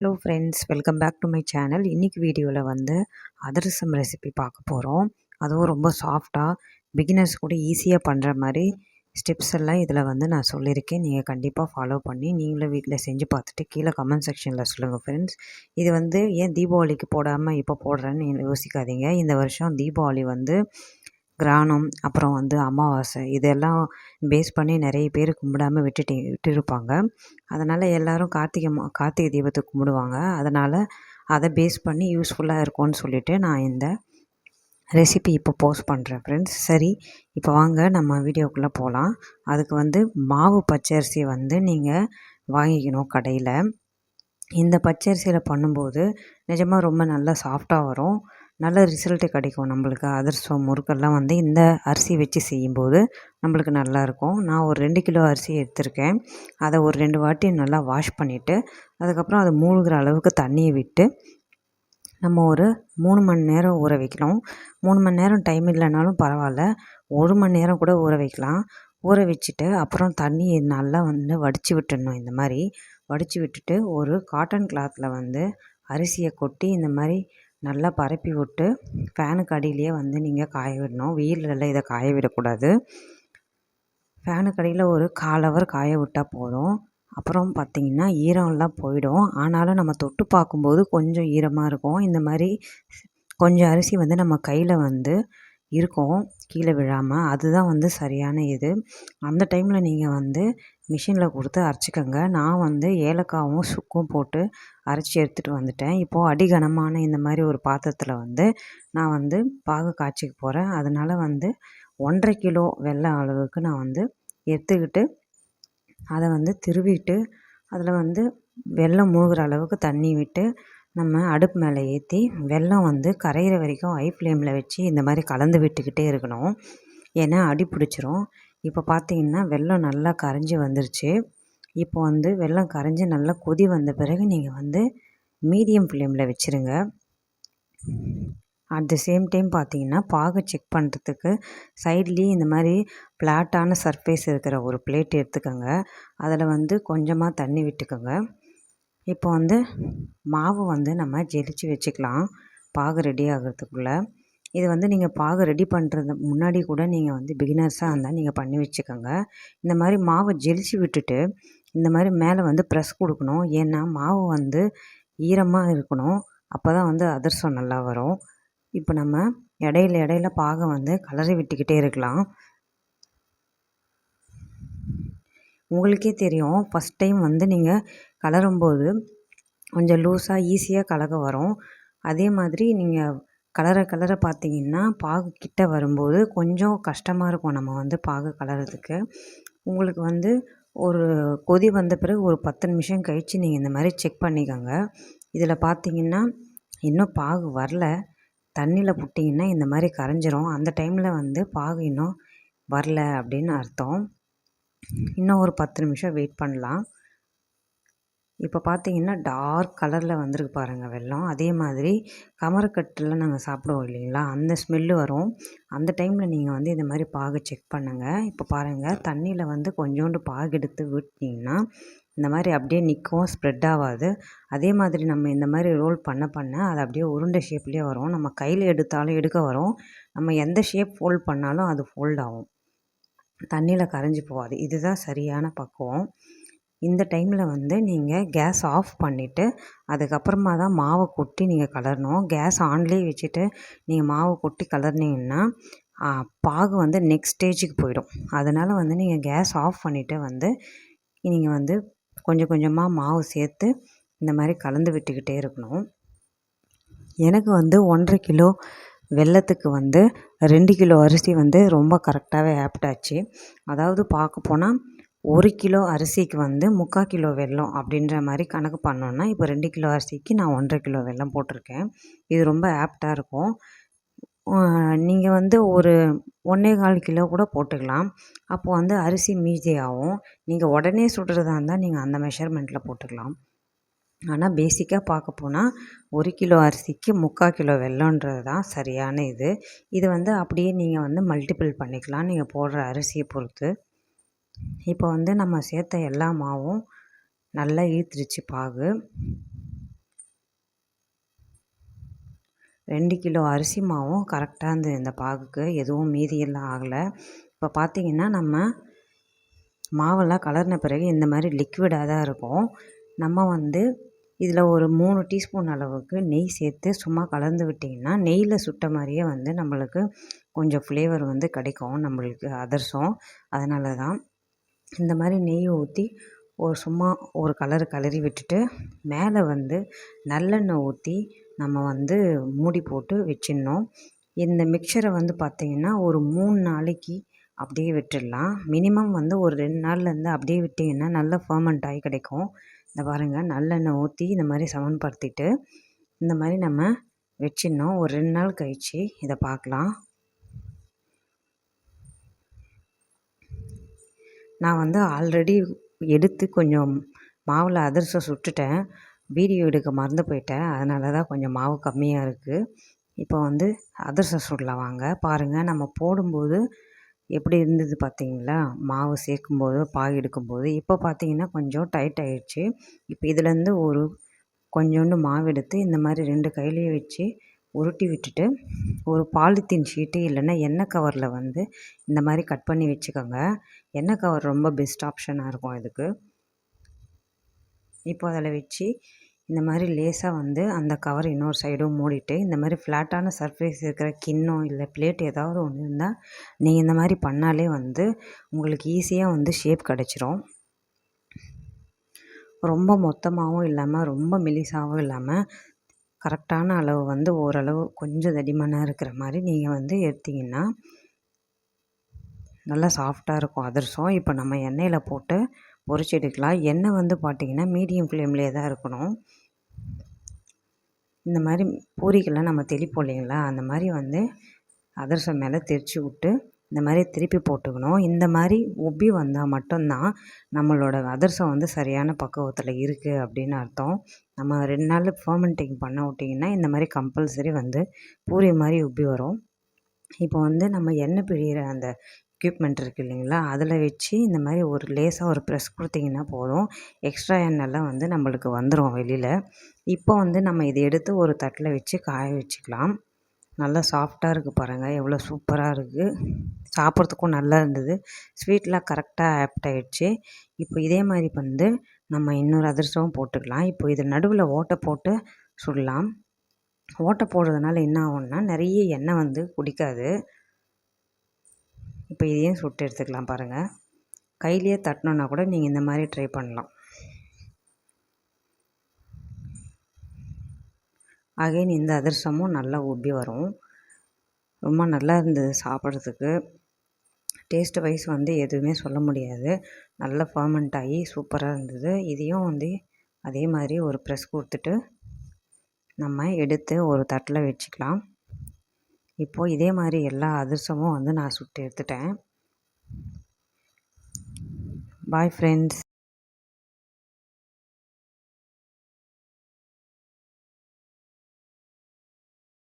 Hello friends, welcome back to my channel. இன்றைக்கி வீடியோவில் அதிரசம் recipe பார்க்க போகிறோம். அதுவும் ரொம்ப சாஃப்டாக பிகினர்ஸ் கூட ஈஸியாக பண்ணுற மாதிரி ஸ்டெப்ஸ் எல்லாம் இதில் நான் சொல்லியிருக்கேன். நீங்கள் கண்டிப்பாக ஃபாலோ பண்ணி நீங்களும் வீட்டில் செஞ்சு பார்த்துட்டு கீழே கமெண்ட் செக்ஷனில் சொல்லுங்கள் ஃப்ரெண்ட்ஸ். இது ஏன் தீபாவளிக்கு போடாமல் இப்போ போடுறேன்னு யோசிக்காதீங்க. இந்த வருஷம் தீபாவளி கிரானம் அப்புறம் அமாவாசை இதெல்லாம் பேஸ் பண்ணி நிறைய பேர் கும்பிடாமல் விட்டுருப்பாங்க. அதனால் எல்லோரும் கார்த்திகை தீபத்தை கும்பிடுவாங்க. அதனால் அதை பேஸ் பண்ணி யூஸ்ஃபுல்லாக இருக்கும்னு சொல்லிவிட்டு நான் இந்த ரெசிபி இப்போ போஸ்ட் பண்ணுறேன் ஃப்ரெண்ட்ஸ். சரி, இப்போ வாங்க நம்ம வீடியோக்குள்ளே போகலாம். அதுக்கு மாவு பச்சரிசியை நீங்கள் வாங்கிக்கணும் கடையில். இந்த பச்சரிசியில் பண்ணும்போது நிஜமாக ரொம்ப நல்லா சாஃப்டாக வரும். நல்ல ரிசல்ட்டு கிடைக்கும் நம்மளுக்கு. அதிரசம் முறுக்கெல்லாம் இந்த அரிசி வச்சு செய்யும்போது நம்மளுக்கு நல்லாயிருக்கும். நான் ஒரு 2 கிலோ அரிசி எடுத்திருக்கேன். அதை ஒரு 2 வாட்டி நல்லா வாஷ் பண்ணிவிட்டு அதுக்கப்புறம் அது மூழ்கிற அளவுக்கு தண்ணியை விட்டு நம்ம ஒரு 3 மணி நேரம் ஊற வைக்கணும். 3 மணி நேரம் டைம் இல்லைனாலும் பரவாயில்ல, 1 மணி நேரம் கூட ஊற வைக்கலாம். ஊற வச்சுட்டு அப்புறம் தண்ணியை நல்லா வடித்து விட்டுடணும். இந்த மாதிரி வடித்து விட்டுட்டு ஒரு காட்டன் கிளாத்தில் அரிசியை கொட்டி இந்த மாதிரி நல்லா பரப்பி விட்டு ஃபேனுக்கு அடியிலேயே நீங்கள் காய விடணும். வெயிலெல்லாம் இதை காய விடக்கூடாது. ஃபேனுக்கு அடியில் ஒரு 1/4 ஹவர் காய விட்டால் போதும். அப்புறம் பார்த்திங்கன்னா ஈரம்லாம் போயிடும். ஆனாலும் நம்ம தொட்டு பார்க்கும்போது கொஞ்சம் ஈரமாக இருக்கும். இந்த மாதிரி கொஞ்சம் அரிசி நம்ம கையில் இருக்கும் கீழே விழாமல். அதுதான் சரியான இது. அந்த டைமில் நீங்கள் மிஷினில் கொடுத்து அரைச்சிக்கோங்க. நான் ஏலக்காவும் சுக்கும் போட்டு அரைச்சி எடுத்துகிட்டு வந்துட்டேன். இப்போது அடிகனமான இந்த மாதிரி ஒரு பாத்திரத்தில் நான் பாகு காய்ச்சிக்க போகிறேன். அதனால் 1.5 கிலோ வெல்லம் அளவுக்கு நான் எடுத்துக்கிட்டு அதை திருவிட்டு அதில் வெல்லம் மூழ்கிற அளவுக்கு தண்ணி விட்டு நம்ம அடுப்பு மேலே ஏற்றி வெல்லம் கரையிற வரைக்கும் ஹை ஃப்ளேமில் வச்சு இந்த மாதிரி கலந்து விட்டுக்கிட்டே இருக்கணும். ஏன்னா அடி பிடிச்சிரும். இப்போ பார்த்திங்கன்னா வெல்லம் நல்லா கரைஞ்சி வந்துருச்சு. இப்போ வெல்லம் கரைஞ்சி நல்லா கொதி வந்த பிறகு நீங்கள் மீடியம் ஃப்ளேமில் வச்சுருங்க. அட் த சேம் டைம் பார்த்திங்கன்னா பாகை செக் பண்ணுறதுக்கு சைட்லேயே இந்த மாதிரி ஃப்ளாட்டான சர்ஃபேஸ் இருக்கிற ஒரு பிளேட் எடுத்துக்கோங்க. அதில் கொஞ்சமாக தண்ணி விட்டுக்கோங்க. இப்போ மாவு நம்ம ஜெலிச்சு வச்சுக்கலாம் பாகு ரெடி ஆகிறதுக்குள்ளே. இது நீங்கள் பாகு ரெடி பண்ணுறது முன்னாடி கூட நீங்கள் பிகினர்ஸாக இருந்தால் நீங்கள் பண்ணி வச்சுக்கோங்க. இந்த மாதிரி மாவை ஜெலிச்சு விட்டுட்டு இந்த மாதிரி மேலே ப்ரெஸ் கொடுக்கணும். ஏன்னா மாவு ஈரமாக இருக்கணும். அப்போ தான் அதிரசம் நல்லா வரும். இப்போ நம்ம இடையில பாகை கலரி விட்டுக்கிட்டே இருக்கலாம். உங்களுக்கே தெரியும், ஃபஸ்ட் டைம் நீங்கள் கலரும்போது கொஞ்சம் லூஸாக ஈஸியாக கலக்க வரும். அதே மாதிரி நீங்கள் கலர பார்த்திங்கன்னா பாகு கிட்ட வரும்போது கொஞ்சம் கஷ்டமாக இருக்கும் நம்ம பாகு கலரதுக்கு. உங்களுக்கு ஒரு கொதி வந்த பிறகு ஒரு 10 நிமிஷம் கழித்து நீங்கள் இந்த மாதிரி செக் பண்ணிக்கோங்க. இதில் பார்த்திங்கன்னா இன்னும் பாகு வரல. தண்ணியில் புட்டிங்கன்னா இந்த மாதிரி கரைஞ்சிரும். அந்த டைமில் பாகு இன்னும் வரல அப்படின்னு அர்த்தம். இன்னும் ஒரு 10 நிமிஷம் வெயிட் பண்ணலாம். இப்போ பார்த்திங்கன்னா டார்க் கலரில் வந்திருக்கு பாருங்கள் வெல்லம். அதே மாதிரி கமரக்கட்டில் நாங்கள் சாப்பிடுவோம் இல்லைங்களா, அந்த ஸ்மெல்லு வரும். அந்த டைமில் நீங்கள் இந்த மாதிரி பாகு செக் பண்ணுங்கள். இப்போ பாருங்கள், தண்ணியில் கொஞ்சோண்டு பாகு எடுத்து விட்டிங்கன்னா இந்த மாதிரி அப்படியே நிற்கும், ஸ்ப்ரெட் ஆகாது. அதே மாதிரி நம்ம இந்த மாதிரி ரோல் பண்ண அது அப்படியே உருண்டை ஷேப்லேயே வரும். நம்ம கையில் எடுத்தாலும் எடுக்க வரும். நம்ம எந்த ஷேப் ஃபோல்ட் பண்ணாலும் அது ஃபோல்ட் ஆகும், தண்ணியில் கரைஞ்சி போகாது. இதுதான் சரியான பக்குவம். இந்த டைமில் நீங்கள் கேஸ் ஆஃப் பண்ணிவிட்டு அதுக்கப்புறமா தான் மாவை கொட்டி நீங்கள் கலரணும். கேஸ் ஆன்லேயே வச்சுட்டு நீங்கள் மாவை கொட்டி கலர்னிங்கன்னா பாகு நெக்ஸ்ட் ஸ்டேஜுக்கு போயிடும். அதனால் நீங்கள் கேஸ் ஆஃப் பண்ணிவிட்டு நீங்கள் கொஞ்சம் கொஞ்சமாக மாவு சேர்த்து இந்த மாதிரி கலந்து விட்டுக்கிட்டே இருக்கணும். எனக்கு 1.5 கிலோ வெல்லத்துக்கு 2 கிலோ அரிசி ரொம்ப கரெக்டாகவே ஆப்டாச்சு. அதாவது பார்க்க போனால் 1 கிலோ அரிசிக்கு 3/4 கிலோ வெல்லம் அப்படின்ற மாதிரி கணக்கு பண்ணோன்னா இப்போ 2 கிலோ அரிசிக்கு நான் 1.5 கிலோ வெல்லம் போட்டிருக்கேன். இது ரொம்ப ஆப்டாக இருக்கும். நீங்கள் ஒரு 1.25 கிலோ கூட போட்டுக்கலாம். அப்போது அரிசி மீதி ஆகும். நீங்கள் உடனே சுடுறதா இருந்தால் நீங்கள் அந்த மெஷர்மெண்ட்டில் போட்டுக்கலாம். ஆனால் பேசிக்காக பார்க்க போனால் 1 கிலோ அரிசிக்கு 3/4 கிலோ வெல்லன்றது தான் சரியான இது. இது அப்படியே நீங்கள் மல்டிபிள் பண்ணிக்கலாம் நீங்கள் போடுற அரிசியை பொறுத்து. இப்போ நம்ம சேர்த்த எல்லா மாவும் நல்லா இழுத்துருச்சு பாகு. 2 கிலோ அரிசி மாவும் கரெக்டாக இருந்தது இந்த பாகுக்கு. எதுவும் மீதியெல்லாம் ஆகலை. இப்போ பார்த்திங்கன்னா நம்ம மாவெல்லாம் கலர்ன பிறகு இந்த மாதிரி லிக்விடாக தான் இருக்கும். நம்ம வந்து இதில் ஒரு 3 டீஸ்பூன் அளவுக்கு நெய் சேர்த்து சும்மா கலந்து விட்டிங்கன்னா நெய்யில் சுட்ட மாதிரியே வந்து நம்மளுக்கு கொஞ்சம் ஃப்ளேவர் வந்து கிடைக்கும் நம்மளுக்கு அதிரசம். அதனால தான் இந்த மாதிரி நெய் ஊற்றி சும்மா ஒரு கலரி விட்டுட்டு மேலே வந்து நல்லெண்ணெய் ஊற்றி நம்ம வந்து மூடி போட்டு வச்சிடணும். இந்த மிக்சரை வந்து பார்த்திங்கன்னா ஒரு 3 நாளைக்கு அப்படியே விட்டுடலாம். மினிமம் வந்து ஒரு 2 நாள்லேருந்து அப்படியே விட்டிங்கன்னா நல்லா ஃபர்மெண்ட் ஆகி கிடைக்கும். இந்த பாருங்கள், நல்லெண்ணெய் ஊற்றி இந்த மாதிரி சமன்படுத்திட்டு இந்த மாதிரி நம்ம வச்சிடணும். ஒரு 2 நாள் கழித்து இதை பார்க்கலாம். நான் வந்து ஆல்ரெடி எடுத்து கொஞ்சம் மாவில் அதிரசம் சுட்டுட்டேன். வீடியோ எடுக்க மறந்து போயிட்டேன். அதனால தான் கொஞ்சம் மாவு கம்மியாக இருக்குது. இப்போ வந்து அதிரசம் சுடலாம் வாங்க. பாருங்கள், நம்ம போடும்போது எப்படி இருந்தது பார்த்தீங்களா? மாவு சேர்க்கும்போது பாகு எடுக்கும்போது. இப்போ பார்த்தீங்கன்னா கொஞ்சம் டைட் ஆகிடுச்சு. இப்போ இதுலேருந்து கொஞ்சோண்டு மாவு எடுத்து இந்த மாதிரி 2 கையிலையும் வச்சு உருட்டி விட்டுட்டு ஒரு பாலித்தீன் ஷீட்டு இல்லைன்னா எண்ணெய் கவரில் வந்து இந்த மாதிரி கட் பண்ணி வச்சுக்கோங்க. எண்ணெய் கவர் ரொம்ப பெஸ்ட் ஆப்ஷனாக இருக்கும் இதுக்கு. இப்போ அதில் வச்சு இந்த மாதிரி லேசாக வந்து அந்த கவர் இன்னொரு சைடும் மூடிட்டு இந்த மாதிரி ஃப்ளாட்டான சர்ஃபேஸ் இருக்கிற கிண்ணம் இல்லை பிளேட் ஏதாவது ஒன்று இருந்தால் நீங்கள் இந்த மாதிரி பண்ணாலே வந்து உங்களுக்கு ஈஸியாக வந்து ஷேப் கிடச்சிரும். ரொம்ப மொத்தமாகவும் இல்லாமல் ரொம்ப மெலிசாகவும் இல்லாமல் கரெக்டான அளவு வந்து ஓரளவு கொஞ்சம் தடிமனாக இருக்கிற மாதிரி நீங்கள் வந்து எடுத்திங்கன்னா நல்லா சாஃப்டாக இருக்கும் அதிரசம். இப்போ நம்ம எண்ணெயில் போட்டு பொரிச்சு எடுக்கலாம். எண்ணெய் வந்து பார்த்திங்கன்னா மீடியம் ஃப்ளேம்லேயே தான் இருக்கணும். இந்த மாதிரி பூரிக்கெல்லாம் நம்ம தெளிப்போம் இல்லைங்களா, அந்த மாதிரி வந்து அதிரசம் மேலே தெரித்து விட்டு இந்த மாதிரி திருப்பி போட்டுக்கணும். இந்த மாதிரி உப்பி வந்தால் மட்டும்தான் நம்மளோட அதிரசம் வந்து சரியான பக்குவத்தில் இருக்குது அப்படின்னு அர்த்தம். நம்ம 2 நாள் ஃபர்மெண்டிங் பண்ண விட்டிங்கன்னா இந்த மாதிரி கம்பல்சரி வந்து பூரி மாதிரி உப்பி வரும். இப்போ வந்து நம்ம எண்ணெய் பிழிகிற அந்த எக்யூப்மெண்ட் இருக்குது இல்லைங்களா, அதில் வச்சு இந்த மாதிரி ஒரு லேசாக ஒரு ப்ரெஸ் கொடுத்திங்கன்னா போதும். எக்ஸ்ட்ரா எண்ணெய்லாம் வந்து நம்மளுக்கு வந்துடும் வெளியில். இப்போ வந்து நம்ம இதை எடுத்து ஒரு தட்டில் வச்சு காய வச்சுக்கலாம். நல்லா சாஃப்டாக இருக்குது பாருங்கள், எவ்வளோ சூப்பராக இருக்குது. சாப்பிட்றதுக்கும் நல்லா இருந்தது. ஸ்வீட்லாம் கரெக்டாக ஆப்ட் ஆகிடுச்சு. இப்போ இதே மாதிரி வந்து நம்ம இன்னொரு அதிரசமும் போட்டுக்கலாம். இப்போ இது நடுவில் ஓட்டை போட்டு சுடலாம். ஓட்டை போடுறதுனால என்ன ஆகும்னா நிறைய எண்ணெய் வந்து குடிக்காது. இப்போ இதையும் சுட்டு எடுத்துக்கலாம் பாருங்கள். கையிலேயே தட்டினோன்னா கூட நீங்கள் இந்த மாதிரி ட்ரை பண்ணலாம். அகைன் இந்த அதிரசமும் நல்லா உப்பி வரும். ரொம்ப நல்லா இருந்தது சாப்பிட்றதுக்கு. டேஸ்ட் வைஸ் வந்து எதுவுமே சொல்ல முடியாது. நல்லா ஃபர்மெண்ட் ஆகி சூப்பராக இருந்தது. இதையும் வந்து அதே மாதிரி ஒரு ப்ரெஸ் கொடுத்துட்டு நம்ம எடுத்து ஒரு தட்டில் வச்சுக்கலாம். இப்போது இதே மாதிரி எல்லா அதிரசமும் வந்து நான் சுட்டு எடுத்துட்டேன். Bye friends.